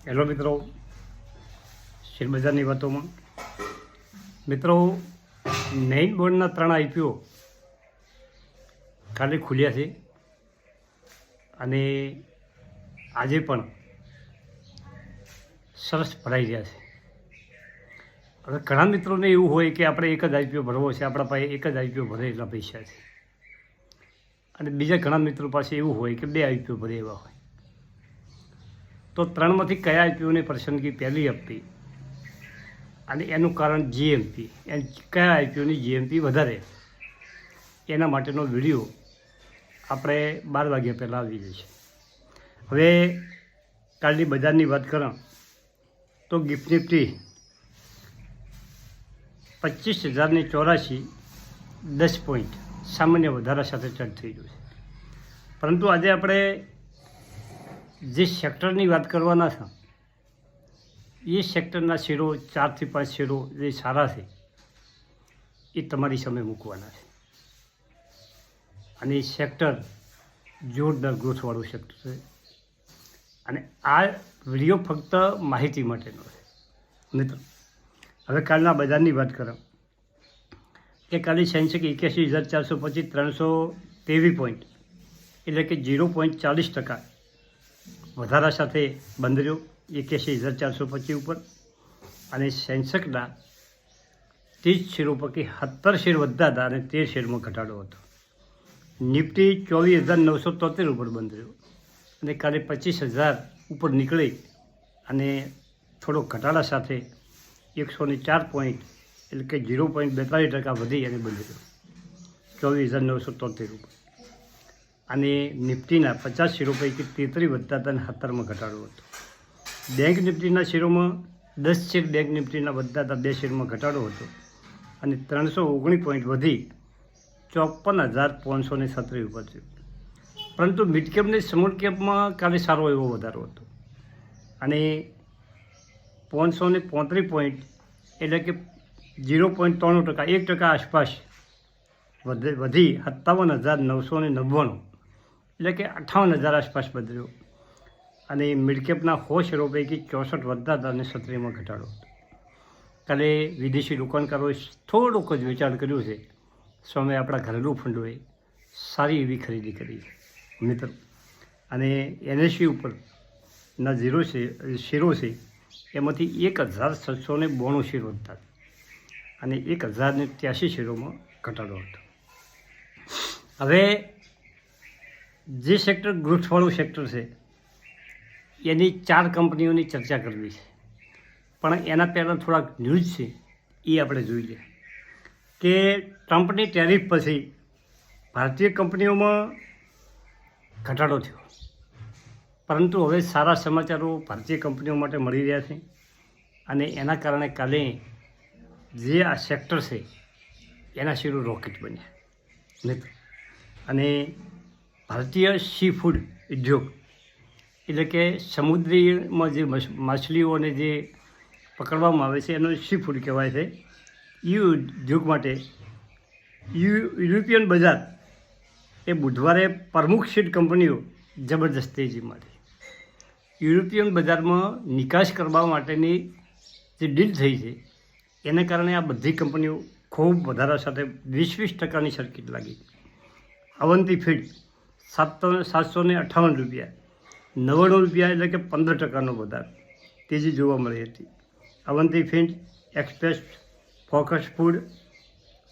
Hello મિત્રો, શેરબજારની વાતોમાં મિત્રો, મેઇન બોર્ડના 3 આઈપીઓ કાલે ખુલ્યા છે અને આજે પણ સરસ ભરાઈ રહ્યા છે. હવે ઘણા મિત્રોને એવું હોય કે આપણે એક જ આઈપીઓ ભરવો છે, આપણા પાસે એક જ આઈપીઓ ભરે એટલા પૈસા છે, અને બીજા ઘણા મિત્રો પાસે એવું હોય કે 2 આઈપીઓ ભરે એવા હોય. તો 3માંથી કયા આઈપીઓની પસંદગી પહેલી આપવી અને એનું કારણ જીએમપી, કયા આઈપીઓની જીએમપી વધારે, એના માટેનો વિડીયો આપણે 12 વાગ્યા પહેલાં આવી જશે. હવે કાલની બજારની વાત કਰਾਂ તો ગિફ્ટ નિફ્ટી 25,084 10 પોઈન્ટ સામાન્ય વધારા સાથે ચર્ચ થઈ ગયું છે. પરંતુ આજે આપણે જે સેક્ટરની વાત કરવાના છે એ સેક્ટરના શેરો 4 થી 5 શેરો જે સારા છે એ તમારી સામે મૂકવાના છે. અને એ સેક્ટર જોરદાર ગ્રોથવાળું સેક્ટર છે અને આ વિડીયો ફક્ત માહિતી માટેનો છે મિત્રો. હવે કાલના બજારની વાત કરો કે કાલે સેન્સેક્સ 81,425 323 પોઈન્ટ એટલે કે 0.40% વધારા સાથે બંધ રહ્યો 81,425 ઉપર. અને સેન્સેક્સના 30 શેરો પૈકી 17 શેર વધતા હતા અને 13 શેરમાં ઘટાડો હતો. નિફ્ટી 24,973 ઉપર બંધ રહ્યો અને કાલે 25,000 ઉપર નીકળી અને થોડો ઘટાડા સાથે 104 પોઈન્ટ એટલે કે 0.42% વધી અને બંધ રહ્યો 24,973 ઉપર. અને નિફ્ટીના 50 શેરો પૈકી 33 વધતા હતા અને 17માં ઘટાડો હતો. બેંક નિફ્ટીના શેરોમાં 10 શેર બેંક નિફ્ટીના વધતા હતા, 2 શેરમાં ઘટાડો હતો અને 319 પોઈન્ટ વધી 54,537 ઉપર થયું. પરંતુ મિડ કેપ અને સ્મોલ કેપમાં કાલે સારો એવો વધારો હતો અને 535 પોઈન્ટ એટલે કે 0.93% 1% આસપાસ વધી 57,999 એટલે કે 58,000 આસપાસ બદલ્યો. અને મિડકેપના 100 શેરો પૈકી 64 વધતા હતા અને 17માં ઘટાડો હતો. કાલે વિદેશી રોકાણકારોએ થોડુંક જ વેચાણ કર્યું છે, સામે આપણા ઘરેલું ફંડોએ સારી એવી ખરીદી કરી છે મિત્રો. અને એનએસસી ઉપરના શેરો છે એમાંથી 1,792 શેર વધતા અને 1,083 શેરોમાં ઘટાડો હતો. હવે જે સેક્ટર ગ્રોથવાળું સેક્ટર છે એની 4 કંપનીઓની ચર્ચા કરવી છે, પણ એના પહેલાં થોડાક ન્યૂઝ છે એ આપણે જોઈ લઈએ કે ટ્રમ્પની ટેરિફ પછી ભારતીય કંપનીઓમાં ઘટાડો થયો, પરંતુ હવે સારા સમાચારો ભારતીય કંપનીઓ માટે મળી રહ્યા છે અને એના કારણે કાલે જે આ સેક્ટર છે એના શેરો રોકેટ બન્યા મિત્રો. અને ભારતીય સી ફૂડ ઉદ્યોગ એટલે કે સમુદ્રીમાં જે માછલીઓને જે પકડવામાં આવે છે એનો સી ફૂડ કહેવાય છે. એ ઉદ્યોગ માટે યુરોપિયન બજાર એ બુધવારે પ્રમુખ સીડ કંપનીઓ જબરદસ્ત તેજીમાં હતી. યુરોપિયન બજારમાં નિકાસ કરવા માટેની જે ડીલ થઈ છે એને કારણે આ બધી કંપનીઓ ખૂબ વધારા સાથે 20% સર્કિટ લાગી. અવંતી ફીડ 758 રૂપિયા, 99 રૂપિયા એટલે કે 15% વધારો તેજી જોવા મળી હતી. Avanti feed, express, focus food,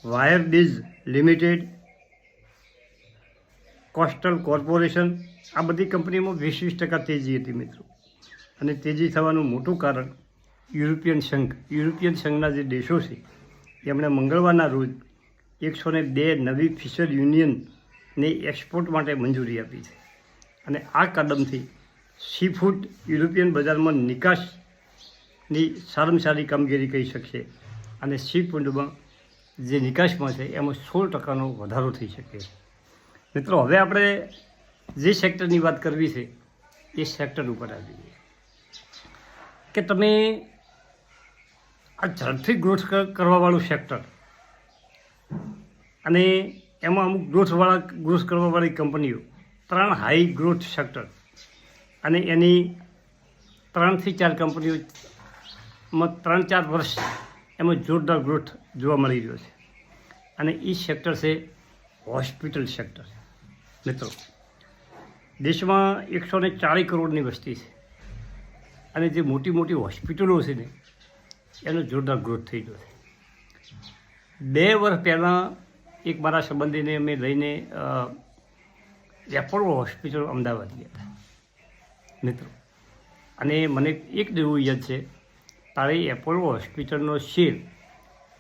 wire bees limited, coastal corporation આ બધી કંપનીમાં 20% તેજી હતી મિત્રો. અને તેજી થવાનું મોટું કારણ યુરોપિયન સંઘના જે દેશો છે એમણે મંગળવારના રોજ 102 નવી ફિશર યુનિયનને એક્સપોર્ટ માટે મંજૂરી આપી છે. અને આ કદમથી સી ફૂડ યુરોપિયન બજારમાં નિકાસની સારામાં સારી કામગીરી કરી શકશે અને સી ફૂડમાં જે નિકાસમાં છે એમાં 16% વધારો થઈ શકે મિત્રો. હવે આપણે જે સેક્ટરની વાત કરવી છે એ સેક્ટર ઉપર આવીએ કે તમે આ ઝડપથી ગ્રોથ કરવાવાળું સેક્ટર અને એમાં અમુક ગ્રોથ કરવાવાળી કંપનીઓ, 3 હાઈ ગ્રોથ સેક્ટર અને એની 3 થી 4 કંપનીઓમાં 3-4 વર્ષ એમાં જોરદાર ગ્રોથ જોવા મળી રહ્યો છે. અને એ સેક્ટર છે હોસ્પિટલ સેક્ટર. મિત્રો, દેશમાં 140 કરોડની વસ્તી છે અને જે મોટી મોટી હોસ્પિટલો છે ને એનો જોરદાર ગ્રોથ થઈ ગયો છે. 2 વર્ષ પહેલાં એક મારા સંબંધીને અમે લઈને એપોલો હોસ્પિટલ અમદાવાદ ગયા હતા મિત્રો. અને મને એક એવું યાદ છે, તારે એપોલો હોસ્પિટલનો શેર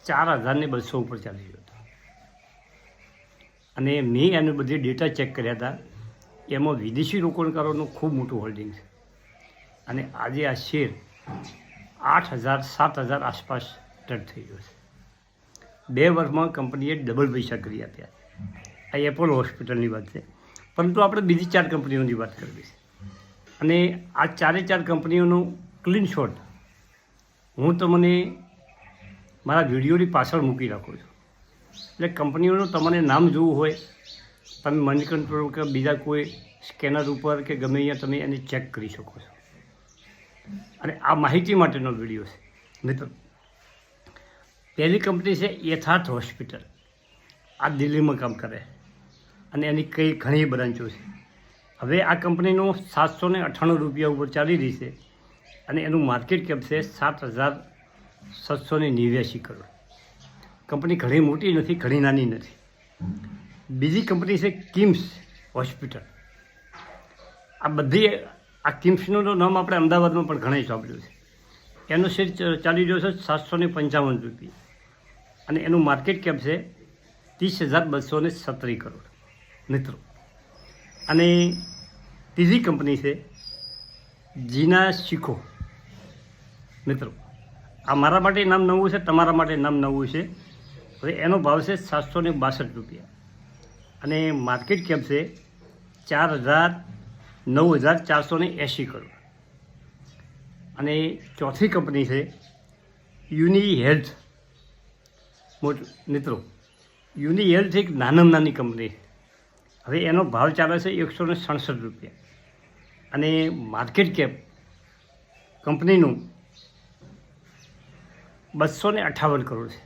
4,200 ઉપર ચાલી ગયો હતો. અને મેં એનું બધી ડેટા ચેક કર્યા હતા, એમાં વિદેશી રોકાણકારોનું ખૂબ મોટું હોલ્ડિંગ છે. અને આજે આ શેર 8,000-7,000 આસપાસ ટચ થઈ ગયો છે. 2 વર્ષમાં કંપનીએ ડબલ પૈસા કરી આપ્યા. આ એપોલો હોસ્પિટલની વાત છે, પરંતુ આપણે બીજી 4 કંપનીઓની વાત કરવી છે. અને આ 4 કંપનીઓનું ક્લીન શોટ હું તમને મારા વિડીયોની પાછળ મૂકી રાખું છું. એટલે કંપનીઓનું તમને નામ જોવું હોય, તમે મની કંટ્રોલ કે બીજા કોઈ સ્કેનર ઉપર કે ગમે અહીંયા તમે એને ચેક કરી શકો છો. અને આ માહિતી માટેનો વિડીયો છે મિત્રો. પહેલી કંપની છે યથાર્થ હોસ્પિટલ. આ દિલ્હીમાં કામ કરે અને એની કઈ ઘણી બ્રાન્ચો છે. હવે આ કંપનીનું 798 રૂપિયા ઉપર ચાલી રહી છે અને એનું માર્કેટ કેપ છે 7,789 કરોડ. કંપની ઘણી મોટી નથી, ઘણી નાની નથી. બીજી કંપની છે કિમ્સ હોસ્પિટલ. આ બધી આ કિમ્સનું નામ આપણે અમદાવાદમાં પણ ઘણા સાંભળ્યું છે. એનો શેર ચાલી રહ્યો છે 755 રૂપિયા અને એનું માર્કેટ કેપ છે 30,217 કરોડ મિત્રો. અને ત્રીજી કંપની છે જીના શીખો મિત્રો. આ મારા માટે નામ નવું છે, તમારા માટે નામ નવું છે. હવે એનો ભાવ છે 762 રૂપિયા અને માર્કેટ કેપ છે 9,480 કરોડ. અને ચોથી કંપની છે યુની હેલ્થ મિત્રો. યુની હેલ્થ એક નાનામાં નાની કંપની છે. હવે એનો ભાવ ચાલે છે 167 રૂપિયા અને માર્કેટ કેપ કંપનીનું 258 કરોડ છે.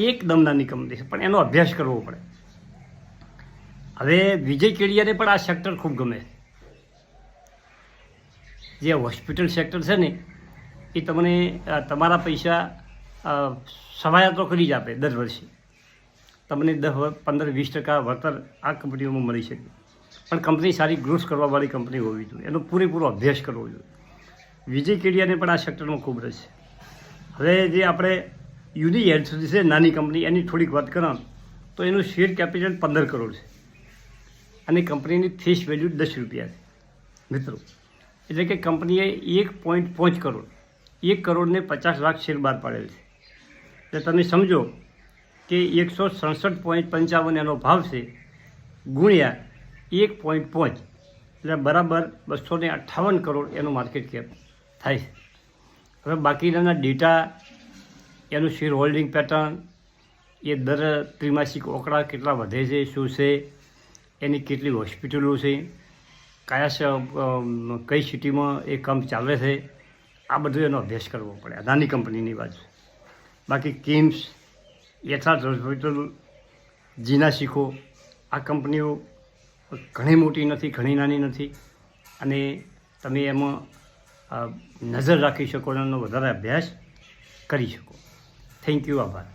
એકદમ નાની કંપની છે, પણ એનો અભ્યાસ કરવો પડે. હવે વિજય કેડિયાને પણ આ સેક્ટર ખૂબ ગમે. જે હોસ્પિટલ સેક્ટર છે ને એ તમને તમારા પૈસા સવાયા તો કરી જ આપે દર વર્ષે. તમને 10-15-20% વળતર આ કંપનીઓમાં મળી શકે. પણ કંપની સારી ગ્રોથ કરવાવાળી કંપની હોવી જોઈએ, એનો પૂરેપૂરો અભ્યાસ કરવો જોઈએ. વિજય કેડિયાને પણ આ સેક્ટરમાં ખૂબ રસ છે. હવે જે આપણે યુની હેલ્થ છે નાની કંપની, એની થોડીક વાત કਰਾਂ તો એનું શેર કેપિટલ 15 કરોડ છે અને કંપનીની ફેસ વેલ્યુ 10 રૂપિયા છે મિત્રો. એટલે કે કંપનીએ 1.5 કરોડ 1 કરોડને 50 લાખ શેર બહાર પાડેલ છે. એટલે તમે સમજો કે 167.55 એનો ભાવ છે ગુણ્યા 1.5 એટલે બરાબર 258 કરોડ એનું માર્કેટ કેપ થાય છે. હવે બાકીના ડેટા, એનું શેર હોલ્ડિંગ પેટર્ન, એ દર ત્રિમાસિક ઓકળા કેટલા વધે છે, શું છે, એની કેટલી હોસ્પિટલો છે, કઈ સિટીમાં એ કામ ચાલે છે, આ બધું એનો અભ્યાસ કરવો પડે. નાની કંપનીની વાત છે. બાકી કિમ્સ, યથાર્થ હોસ્પિટલ, જીના શીખો, આ કંપનીઓ ઘણી મોટી નથી, ઘણી નાની નથી અને તમે એમાં નજર રાખી શકો, એનો વધારે અભ્યાસ કરી શકો. Thank you. આભાર.